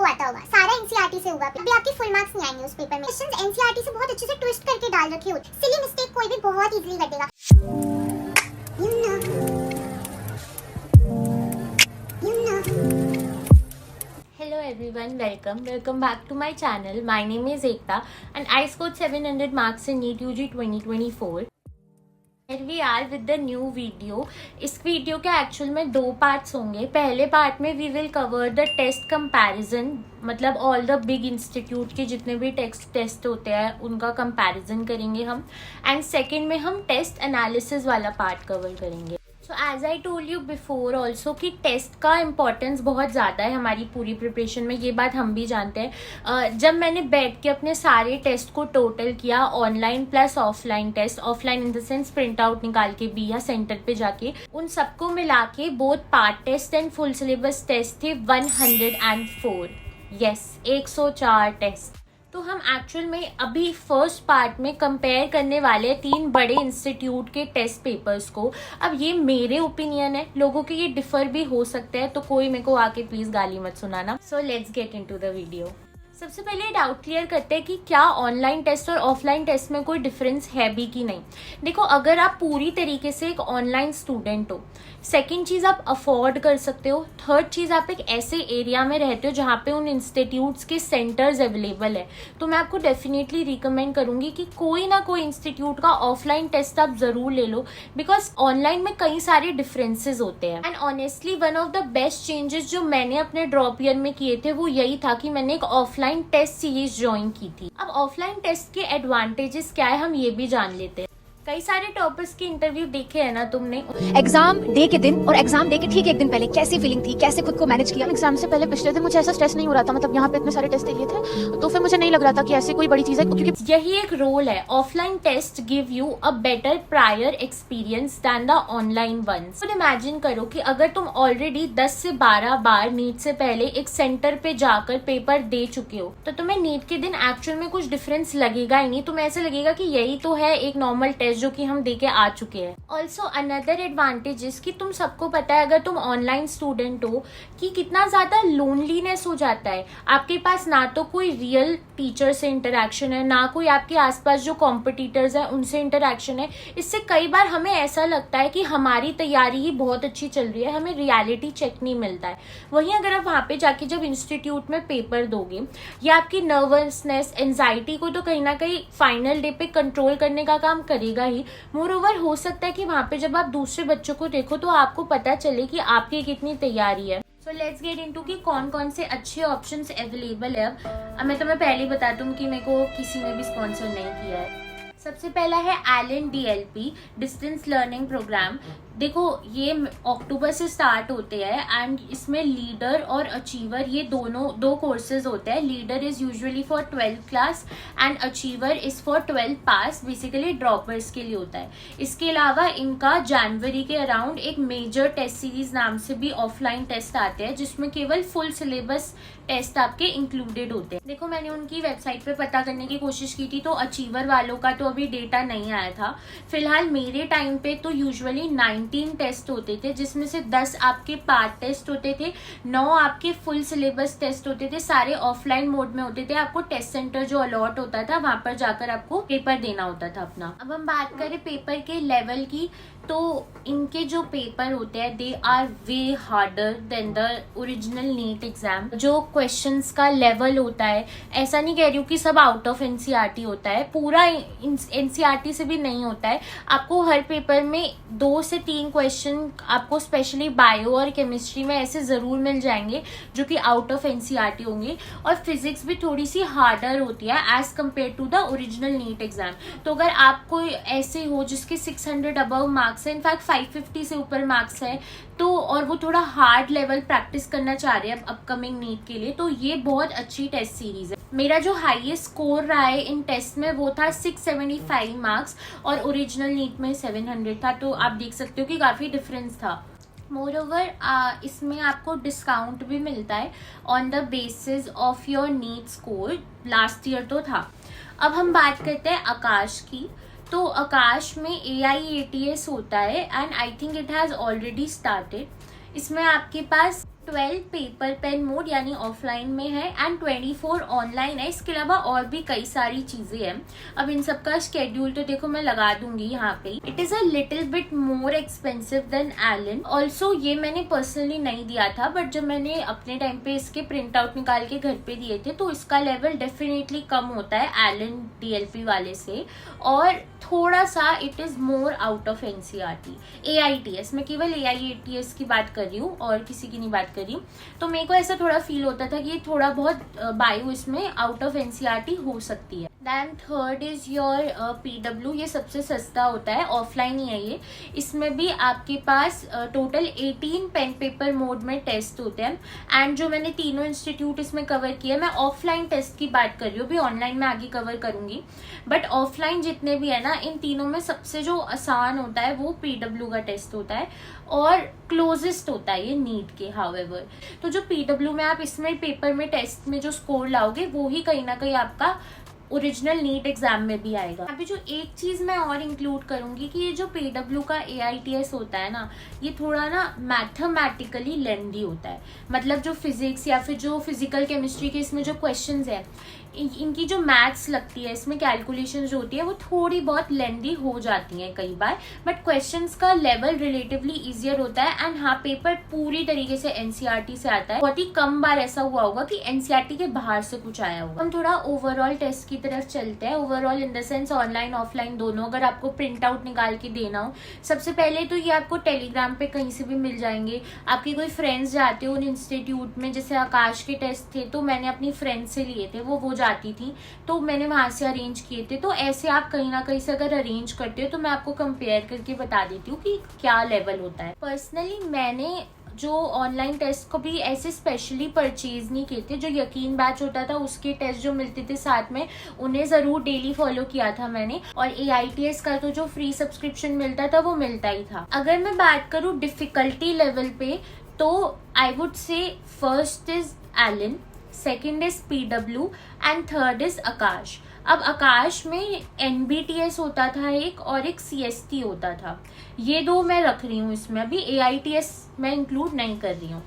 सबको आता होगा, सारा एनसीईआरटी से होगा, अभी आपके फुल मार्क्स नहीं आएंगे उस पेपर में। क्वेश्चंस एनसीईआरटी से बहुत अच्छे से ट्विस्ट करके डाल रखे होते, सिली मिस्टेक कोई भी बहुत इजीली कर देगा। Hello everyone, welcome back to my channel. My name is Ekta and I scored 700 marks in NEET UG 2024. Here we are with the new video. इस वीडियो के एक्चुअल में 2 पार्ट्स होंगे। पहले पार्ट में we will cover the test comparison, मतलब all the big institute के जितने भी टेस्ट होते हैं उनका कंपैरिजन करेंगे हम, एंड सेकंड में हम टेस्ट एनालिसिस वाला पार्ट कवर करेंगे। So as I told you before also कि टेस्ट का इम्पोर्टेंस बहुत ज़्यादा है हमारी पूरी प्रिपरेशन में, ये बात हम भी जानते हैं। जब मैंने बैठ के अपने सारे टेस्ट को टोटल किया, online plus offline test, offline in the sense print out निकाल के भी या सेंटर पे जाके, उन सबको मिला के both part test and full syllabus test थे 104। Yes, 104 test. तो हम एक्चुअल में अभी फर्स्ट पार्ट में कंपेयर करने वाले 3 बड़े इंस्टीट्यूट के टेस्ट पेपर्स को। अब ये मेरे ओपिनियन है, लोगों के ये डिफर भी हो सकते हैं, तो कोई मेरे को आके प्लीज गाली मत सुनाना। So let's get into the video. सबसे पहले डाउट क्लियर करते हैं कि क्या ऑनलाइन टेस्ट और ऑफलाइन टेस्ट में कोई डिफरेंस है भी कि नहीं। देखो, अगर आप पूरी तरीके से एक ऑनलाइन स्टूडेंट हो, सेकंड चीज़ आप अफोर्ड कर सकते हो, थर्ड चीज़ आप एक ऐसे एरिया में रहते हो जहाँ पे उन इंस्टीट्यूट्स के सेंटर्स अवेलेबल है, तो मैं आपको डेफिनेटली रिकमेंड करूँगी कि कोई ना कोई इंस्टीट्यूट का ऑफलाइन टेस्ट आप ज़रूर ले लो, बिकॉज ऑनलाइन में कई सारे डिफरेंसेस होते हैं। And honestly one of the best changes जो मैंने अपने ड्रॉप ईयर में किए थे वो यही था कि मैंने एक ऑफलाइन टेस्ट सीरीज ज्वाइन की थी। अब ऑफलाइन टेस्ट के एडवांटेजेस क्या है हम ये भी जान लेते हैं। कई सारे टॉपर्स के इंटरव्यू देखे हैं ना तुमने। एग्जाम डे के दिन और एग्जाम डे के ठीक एक दिन पहले कैसी फीलिंग थी, कैसे खुद को मैनेज किया? एग्जाम से पहले पिछले दिन मुझे ऐसा स्ट्रेस नहीं हो रहा था, मतलब यहाँ पे इतने सारे टेस्ट दे लिए थे तो फिर मुझे नहीं लग रहा था कि ऐसी कोई बड़ी चीज है, क्योंकि यही एक रोल है। Offline test give you a better prior experience than the online ones. तो इमेजिन करो कि अगर तुम ऑलरेडी 10 से 12 बार नीट से पहले एक सेंटर पे जाकर पेपर दे चुके हो, तो तुम्हें नीट के दिन एक्चुअल में कुछ डिफरेंस लगेगा ही नहीं। तुम्हें ऐसा लगेगा कि यही तो है एक नॉर्मल टेस्ट जो कि हम दे के आ चुके हैं। ऑल्सो अनदर एडवांटेजेस कि तुम सबको पता है, अगर तुम ऑनलाइन स्टूडेंट हो, कि कितना ज्यादा लोनलीनेस हो जाता है। आपके पास ना तो कोई रियल टीचर से इंटरेक्शन है, ना कोई आपके आसपास जो कॉम्पिटिटर्स हैं उनसे इंटरेक्शन है। इससे कई बार हमें ऐसा लगता है कि हमारी तैयारी ही बहुत अच्छी चल रही है, हमें रियलिटी चेक नहीं मिलता है। वहीं अगर आप वहाँ पे जाके जब इंस्टीट्यूट में पेपर दोगे, या आपकी नर्वसनेस, एंजाइटी को तो कहीं ना कहीं फाइनल डे पे कंट्रोल करने का काम करेगा ही। मोरओवर हो सकता है कि वहाँ पे जब आप दूसरे बच्चों को देखो तो आपको पता चले कि आपकी कितनी तैयारी है। सो लेट्स गेट इनटू कि कौन कौन से अच्छे ऑप्शंस अवेलेबल है। अब मैं तुम्हें पहले बता दूं कि मेरे को किसी ने भी स्पॉन्सर नहीं किया है। सबसे पहला है LNDLP डिस्टेंस लर्निंग प्रोग्राम। देखो, ये अक्टूबर से स्टार्ट होते हैं एंड इसमें लीडर और अचीवर ये दो कोर्सेज होते हैं। Leader is usually for 12th class and achiever is for 12th pass, basically droppers के लिए होता है। इसके अलावा इनका जनवरी के अराउंड एक मेजर टेस्ट सीरीज नाम से भी ऑफलाइन टेस्ट आते हैं, जिसमें केवल फुल सिलेबस टेस्ट आपके इंक्लूडेड होते हैं। देखो, मैंने उनकी वेबसाइट पे पता करने की कोशिश की थी, तो अचीवर वालों का तो अभी डेटा नहीं आया था। फिलहाल मेरे टाइम पे तो यूजुअली 19 टेस्ट होते थे, जिसमें से 10 आपके पार्ट टेस्ट होते थे, 9 आपके फुल सिलेबस टेस्ट होते थे, सारे ऑफलाइन मोड में होते थे। आपको टेस्ट सेंटर जो अलॉट होता था वहां पर जाकर आपको पेपर देना होता था अपना। अब हम बात करें पेपर के लेवल की, तो इनके जो पेपर होते हैं they are way harder than the original NEET exam. जो क्वेश्चंस का लेवल होता है, ऐसा नहीं कह रही हूँ कि सब आउट ऑफ एनसीईआरटी होता है, पूरा एनसीईआरटी से भी नहीं होता है। आपको हर पेपर में 2 से 3 क्वेश्चन आपको स्पेशली बायो और केमिस्ट्री में ऐसे जरूर मिल जाएंगे जो कि आउट ऑफ एनसीईआरटी होंगे। और फिजिक्स भी थोड़ी सी हार्डर होती है as compare to the original NEET exam. तो अगर आप कोई ऐसे हो जिसके 600 अबव मार्क्स है, इनफैक्ट 550 से ऊपर मार्क्स है, तो और वो थोड़ा हार्ड लेवल प्रैक्टिस करना चाह रहे हैं अपकमिंग नीट के लिए, तो ये बहुत अच्छी टेस्ट सीरीज है। मेरा जो हाईएस्ट स्कोर रहा है इन टेस्ट में वो था 675 मार्क्स और ओरिजिनल नीट में 700 था, तो आप देख सकते हो कि काफी डिफरेंस था। मोरओवर इसमें आपको डिस्काउंट भी मिलता है on the basis of your NEET score, last year तो था। अब हम बात करते हैं आकाश की। तो आकाश में AIATS होता है and I think it has already started. इसमें आपके पास 12 पेपर पेन मोड यानी ऑफलाइन में है एंड 24 ऑनलाइन है। इसके अलावा और भी कई सारी चीजें हैं। अब इन सब का शेड्यूल तो देखो मैं लगा दूंगी यहाँ पे। It is a little bit more expensive than Allen. Also ये मैंने पर्सनली नहीं दिया था, बट जब मैंने अपने टाइम पे इसके प्रिंट आउट निकाल के घर पे दिए थे तो इसका लेवल डेफिनेटली कम होता है एलन DLP वाले से, और थोड़ा सा it is more out of NCERT AITS। मैं केवल AITS की बात कर रही हूँ और किसी की नहीं बात कर रही हूँ। तो मेरे को ऐसा थोड़ा फील होता था कि थोड़ा बहुत बायो इसमें आउट ऑफ NCERT हो सकती है। Than third is your PW। ये सबसे सस्ता होता है, ऑफलाइन ही है ये। इसमें भी आपके पास टोटल 18 पेन पेपर मोड में टेस्ट होते हैं एंड जो मैंने तीनों इंस्टीट्यूट इसमें कवर किया, मैं ऑफलाइन टेस्ट की बात कर रही हूँ, भी ऑनलाइन में आगे कवर करूंगी। बट ऑफलाइन जितने भी है ना, इन तीनों में सबसे जो आसान होता है वो PW का टेस्ट होता है और क्लोजेस्ट होता है ये नीट के। हाउएवर तो जो PW में आप इसमें पेपर में टेस्ट में जो स्कोर लाओगे वो ही कहीं ना कहीं आपका ओरिजिनल नीट एग्जाम में भी आएगा। अभी जो एक चीज मैं और इंक्लूड करूंगी कि ये जो PW का AITS होता है ना, ये थोड़ा ना मैथमेटिकली लेंदी होता है। मतलब जो फिजिक्स या फिर जो फिजिकल केमिस्ट्री के इसमें जो क्वेश्चंस है, इनकी जो मैथ्स लगती है, इसमें कैलकुलेशन जो होती है वो थोड़ी बहुत लेंदी हो जाती हैं कई बार, बट क्वेश्चंस का लेवल रिलेटिवली इजियर होता है। एंड हाँ, पेपर पूरी तरीके से NCERT से आता है। बहुत ही कम बार ऐसा हुआ होगा कि NCERT के बाहर से कुछ आया होगा। हम थोड़ा ओवरऑल टेस्ट की तरफ चलते हैं। Overall in the sense online offline दोनों, अगर आपको प्रिंट आउट निकाल के देना हो, सबसे पहले तो ये आपको टेलीग्राम पे कहीं से भी मिल जाएंगे। आपके कोई फ्रेंड्स जाते हो उन इंस्टीट्यूट में, जैसे आकाश के टेस्ट थे तो मैंने अपनी फ्रेंड से लिए थे, वो जाती थी तो मैंने वहां से अरेंज किए थे। तो ऐसे आप कहीं ना कहीं से अगर अरेंज करते हो तो मैं आपको कंपेयर करके बता देती हूँ कि क्या लेवल होता है। पर्सनली मैंने जो ऑनलाइन टेस्ट को भी ऐसे स्पेशली परचेज नहीं किए थे। जो यकीन बैच होता था उसके टेस्ट जो मिलते थे साथ में, उन्हें जरूर डेली फॉलो किया था मैंने। और AITS का तो जो फ्री सब्सक्रिप्शन मिलता था वो मिलता ही था। अगर मैं बात करूँ डिफिकल्टी लेवल पे तो I would say first is Allen, second is PW and third is Aakash. अब आकाश में NBTS होता था एक और एक CST होता था, ये दो मैं रख रही हूँ इसमें। अभी AITS मैं इंक्लूड नहीं कर रही हूँ।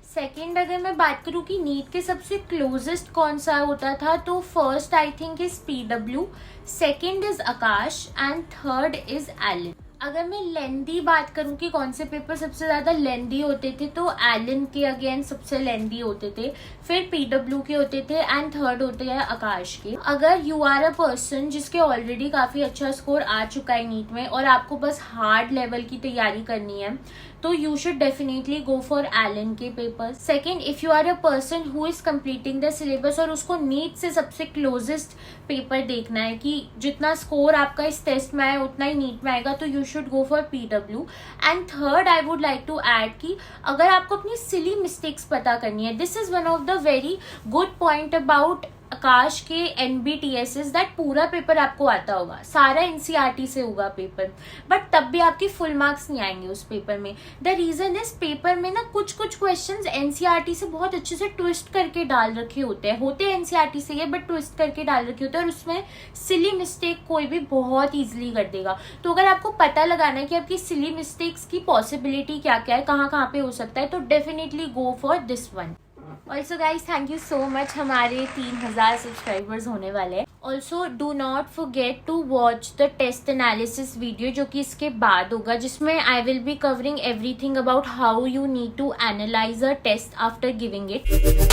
सेकेंड अगर मैं बात करूँ कि नीट के सबसे क्लोजेस्ट कौन सा होता था, तो first I think is PW, second is Aakash and third is Allen. अगर मैं लेंदी बात करूं कि कौन से पेपर सबसे ज्यादा लेंदी होते थे, तो एलन के अगेन सबसे लेंदी होते थे, फिर PW के होते थे एंड थर्ड होते हैं आकाश के। अगर यू आर अ पर्सन जिसके ऑलरेडी काफी अच्छा स्कोर आ चुका है नीट में और आपको बस हार्ड लेवल की तैयारी करनी है, तो you should definitely go for Allen के paper. Second, if you are a person who is completing the syllabus और उसको नीट से सबसे क्लोजेस्ट पेपर देखना है कि जितना स्कोर आपका इस टेस्ट में आया उतना ही नीट में आएगा, तो you should go for PW। And third I would like to add कि अगर आपको अपनी सिली मिस्टेक्स पता करनी है, this is one of the very good point about Aakash के NBTS दैट पूरा पेपर आपको आता होगा, सारा NCERT से होगा पेपर, बट तब भी आपके फुल मार्क्स नहीं आएंगे उस पेपर में। द रीजन इज पेपर में ना कुछ क्वेश्चंस NCERT से बहुत अच्छे से ट्विस्ट करके डाल रखे होते हैं NCERT से ये, बट ट्विस्ट करके डाल रखे होते हैं और उसमें सिली मिस्टेक कोई भी बहुत ईजिली कर देगा। तो अगर आपको पता लगाना है कि आपकी सिली मिस्टेक्स की पॉसिबिलिटी क्या क्या है, कहाँ पे हो सकता है, तो definitely go for this one. Also guys thank you so much, हमारे 3000 सब्सक्राइबर्स होने वाले हैं। Also do not forget to watch the test analysis video जो कि इसके बाद होगा, जिसमें I will be covering everything about how you need to analyse a test after giving it.